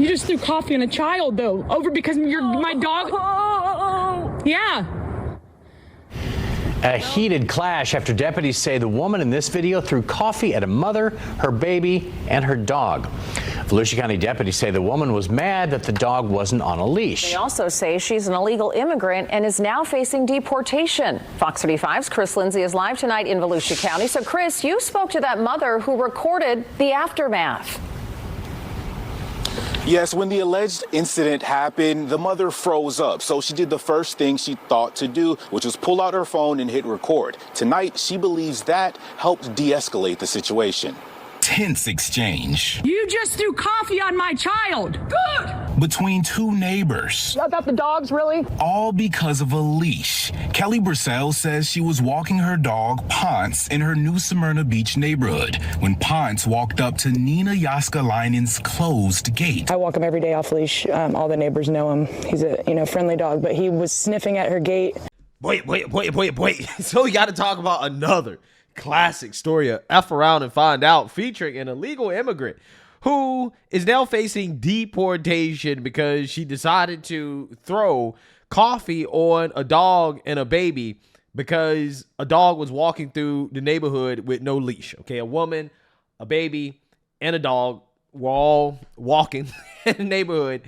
You just threw coffee on a child, though, over because you're my dog. Yeah. A heated clash after deputies say the woman in this video threw coffee at a mother, her baby, and her dog. Volusia County deputies say the woman was mad that the dog wasn't on a leash. They also say she's an illegal immigrant and is now facing deportation. Fox 35's Chris Lindsay is live tonight in Volusia County. So, Chris, you spoke to that mother who recorded the aftermath. Yes, when the alleged incident happened, the mother froze up. So she did the first thing she thought to do, which was pull out her phone and hit record. Tonight, she believes that helped de-escalate the situation. Tense exchange. You just threw coffee on my child. Good. Between two neighbors. About the dogs, really? All because of a leash. Kelly Brissell says she was walking her dog, Ponce, in her new Smyrna Beach neighborhood when Ponce walked up to Nina Yaskalainen's closed gate. I walk him every day off leash. All the neighbors know him. He's a friendly dog, but he was sniffing at her gate. Wait. So we got to talk about another classic story of F Around and Find Out, featuring an illegal immigrant who is now facing deportation because she decided to throw coffee on a dog and a baby because a dog was walking through the neighborhood with no leash. Okay, a woman, a baby, and a dog were all walking in the neighborhood,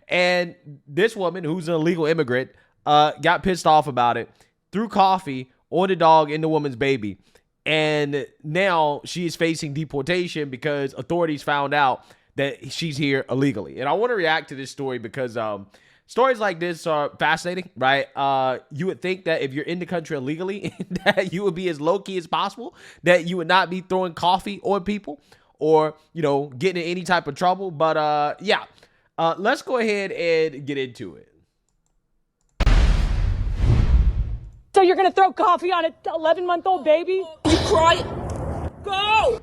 and this woman, who's an illegal immigrant, got pissed off about it, threw coffee on the dog and the woman's baby. And now she is facing deportation because authorities found out that she's here illegally. And I want to react to this story because stories like this are fascinating, right? You would think that if you're in the country illegally, that you would be as low-key as possible, that you would not be throwing coffee on people or, getting in any type of trouble. But let's go ahead and get into it. So you're going to throw coffee on an 11-month-old baby? You cry? Go!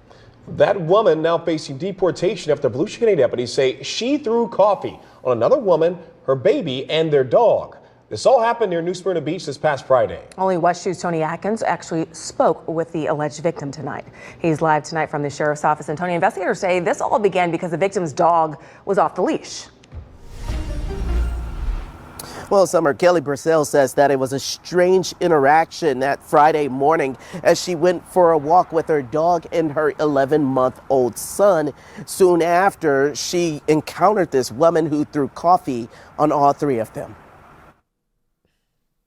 That woman now facing deportation after Volusia County deputies say she threw coffee on another woman, her baby, and their dog. This all happened near New Smyrna Beach this past Friday. Only West Shoe's Tony Atkins actually spoke with the alleged victim tonight. He's live tonight from the sheriff's office. And Tony, investigators say this all began because the victim's dog was off the leash. Well, Summer, Kelly Brissell says that it was a strange interaction that Friday morning as she went for a walk with her dog and her 11-month-old son. Soon after, she encountered this woman who threw coffee on all three of them.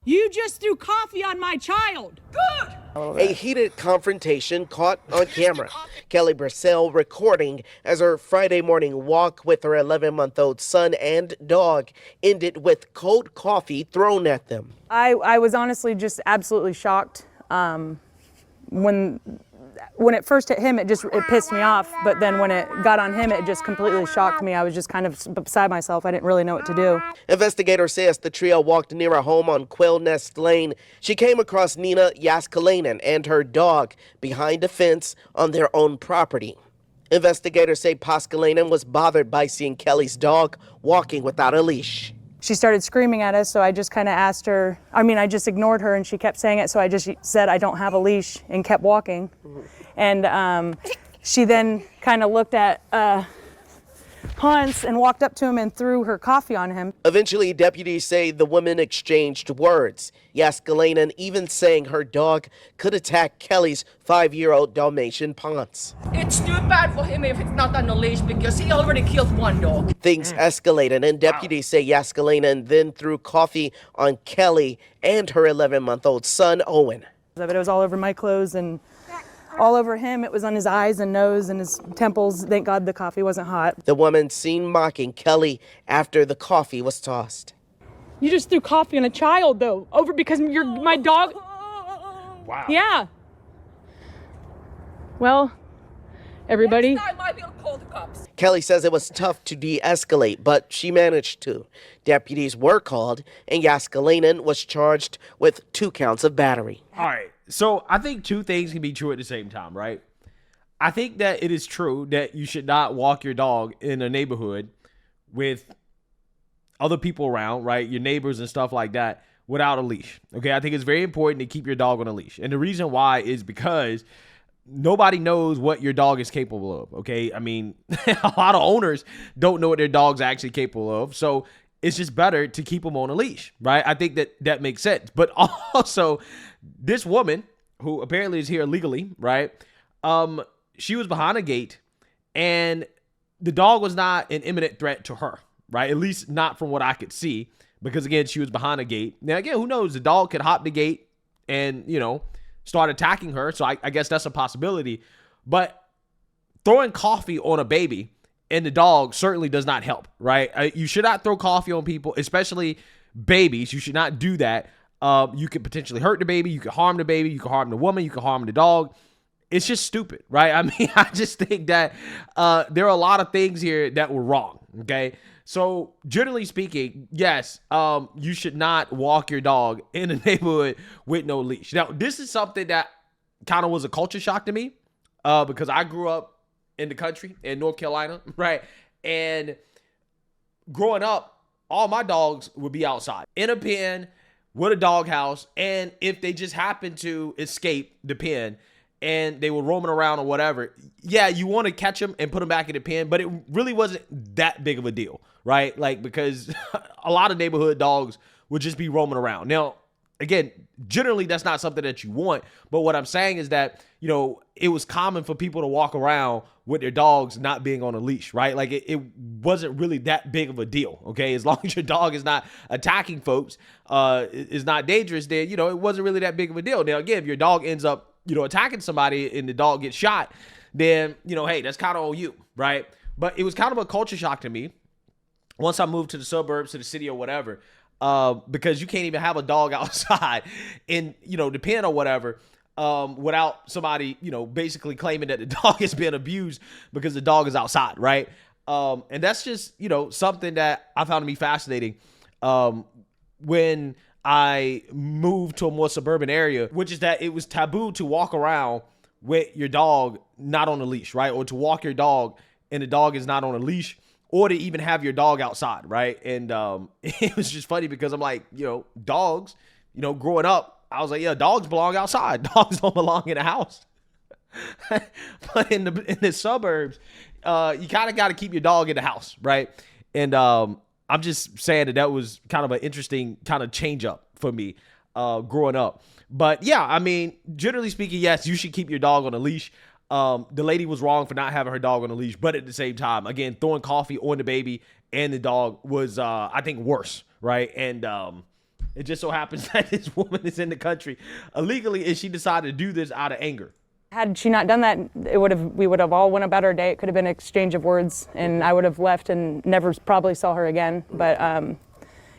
You just threw coffee on my child. Good. A heated confrontation caught on camera. Kelly Brissell recording as her Friday morning walk with her 11-month-old son and dog ended with cold coffee thrown at them. I was honestly just absolutely shocked. When it first hit him, it pissed me off. But then when it got on him, it just completely shocked me. I was just kind of beside myself. I didn't really know what to do. Investigator says the trio walked near a home on Quail Nest Lane. She came across Nina Yaskalainen and her dog behind a fence on their own property. Investigators say Paskalainen was bothered by seeing Kelly's dog walking without a leash. She started screaming at us, so I just kind of asked her, I just ignored her and she kept saying it, so I just said, I don't have a leash, and kept walking. And she then kind of looked at Ponce and walked up to him and threw her coffee on him. Eventually, deputies say the women exchanged words. Yaskalainen even saying her dog could attack Kelly's 5-year-old Dalmatian Ponce. It's too bad for him if it's not on the leash because he already killed one dog. Things escalated, and deputies say Yaskalainen then threw coffee on Kelly and her 11-month-old son, Owen. It was all over my clothes and all over him. It was on his eyes and nose and his temples. Thank God the coffee wasn't hot. The woman seen mocking Kelly after the coffee was tossed. You just threw coffee on a child, though, over because you're my dog. Wow. Yeah. Well, everybody. Next time I will call the cops. Kelly says it was tough to de-escalate, but she managed to. Deputies were called, and Yaskalainen was charged with 2 counts of battery. All right. So I think two things can be true at the same time, right? I think that it is true that you should not walk your dog in a neighborhood with other people around, right? Your neighbors and stuff like that without a leash. Okay, I think it's very important to keep your dog on a leash. And the reason why is because nobody knows what your dog is capable of. Okay. I mean, a lot of owners don't know what their dog's actually capable of. So it's just better to keep them on a leash, right? I think that makes sense. But also, this woman who apparently is here illegally, right? She was behind a gate, and the dog was not an imminent threat to her, right? At least not from what I could see, because again, she was behind a gate. Now, again, who knows? The dog could hop the gate and, start attacking her. So I guess that's a possibility. But throwing coffee on a baby and the dog certainly does not help, right? You should not throw coffee on people, especially babies. You should not do that. You could potentially hurt the baby. You could harm the baby. You could harm the woman. You could harm the dog. It's just stupid, right? I mean, I just think that there are a lot of things here that were wrong, okay? So generally speaking, yes, you should not walk your dog in a neighborhood with no leash. Now, this is something that kind of was a culture shock to me because I grew up in the country in North Carolina, right? And growing up, all my dogs would be outside in a pen with a dog house. And if they just happened to escape the pen and they were roaming around or whatever, yeah, you want to catch them and put them back in the pen, but it really wasn't that big of a deal, right? Like, because a lot of neighborhood dogs would just be roaming around. Now, again, generally that's not something that you want, but what I'm saying is that, it was common for people to walk around with their dogs not being on a leash, right? Like it wasn't really that big of a deal, okay? As long as your dog is not attacking folks, is not dangerous, then, it wasn't really that big of a deal. Now, again, if your dog ends up, attacking somebody and the dog gets shot, then, hey, that's kind of on you, right? But it was kind of a culture shock to me once I moved to the suburbs, to the city or whatever, because you can't even have a dog outside in, the pen or whatever, without somebody, basically claiming that the dog is being abused because the dog is outside, right? And that's just, something that I found to be fascinating when I moved to a more suburban area, which is that it was taboo to walk around with your dog not on a leash, right? Or to walk your dog and the dog is not on a leash, or to even have your dog outside, right? And it was just funny because I'm like, dogs, growing up, I was like, yeah, dogs belong outside. Dogs don't belong in a house. But in the suburbs, you kind of got to keep your dog in the house, right? And I'm just saying that was kind of an interesting kind of change up for me growing up. But yeah, I mean, generally speaking, yes, you should keep your dog on a leash. The lady was wrong for not having her dog on a leash, but at the same time, again, throwing coffee on the baby and the dog was, I think, worse, right? And it just so happens that this woman is in the country illegally, and she decided to do this out of anger. Had she not done that, we would have all went about our day. It could have been an exchange of words, and I would have left and never probably saw her again. But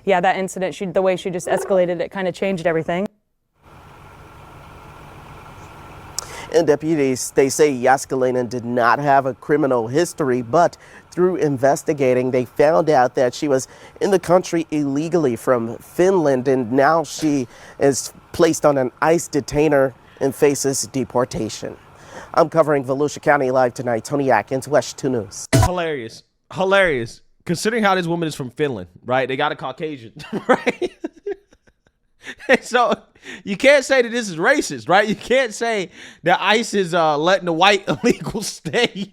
yeah, that incident, the way she just escalated it kind of changed everything. And deputies, they say Jääskeläinen did not have a criminal history, but through investigating, they found out that she was in the country illegally from Finland, and now she is placed on an ICE detainer and faces deportation. I'm covering Volusia County Live tonight. Tony Atkins, West 2 News. Hilarious. Considering how this woman is from Finland, right? They got a Caucasian, right? And so you can't say that this is racist, right? You can't say that ICE is letting the white illegals stay.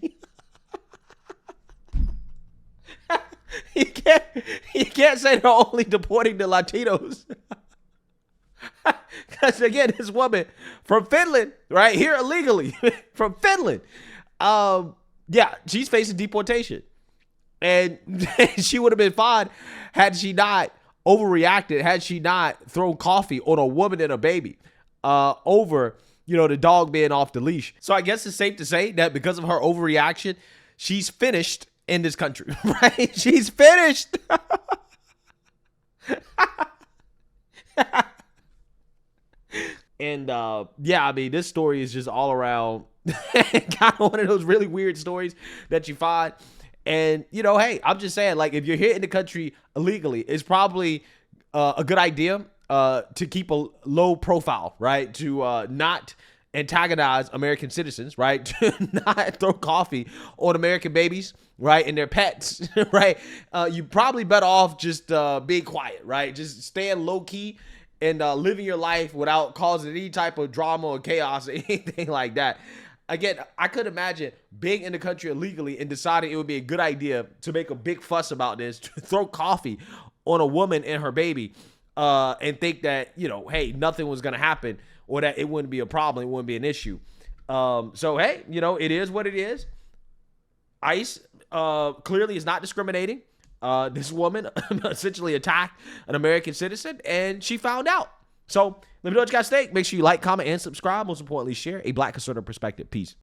You can't say they're only deporting the Latinos. Because again, this woman from Finland, right here illegally from Finland, yeah, she's facing deportation, and she would have been fine had she not overreacted, had she not thrown coffee on a woman and a baby over, the dog being off the leash. So I guess it's safe to say that because of her overreaction, she's finished in this country, right? She's finished. And yeah, I mean, this story is just all around kind of one of those really weird stories that you find. And, hey, I'm just saying, like, if you're here in the country illegally, it's probably a good idea to keep a low profile, right? To not antagonize American citizens, right? To not throw coffee on American babies, right? And their pets, right? You probably better off just being quiet, right? Just staying low key and living your life without causing any type of drama or chaos or anything like that. again, I could imagine being in the country illegally and deciding it would be a good idea to make a big fuss about this, to throw coffee on a woman and her baby, and think that, you know, hey, nothing was going to happen, or that it wouldn't be a problem, it wouldn't be an issue. So, hey, you know, it is what it is. ICE clearly is not discriminating. This woman essentially attacked an American citizen, and she found out. So let me know what you guys think. Make sure you like, comment, and subscribe. Most importantly, share a Black conservative perspective. Peace.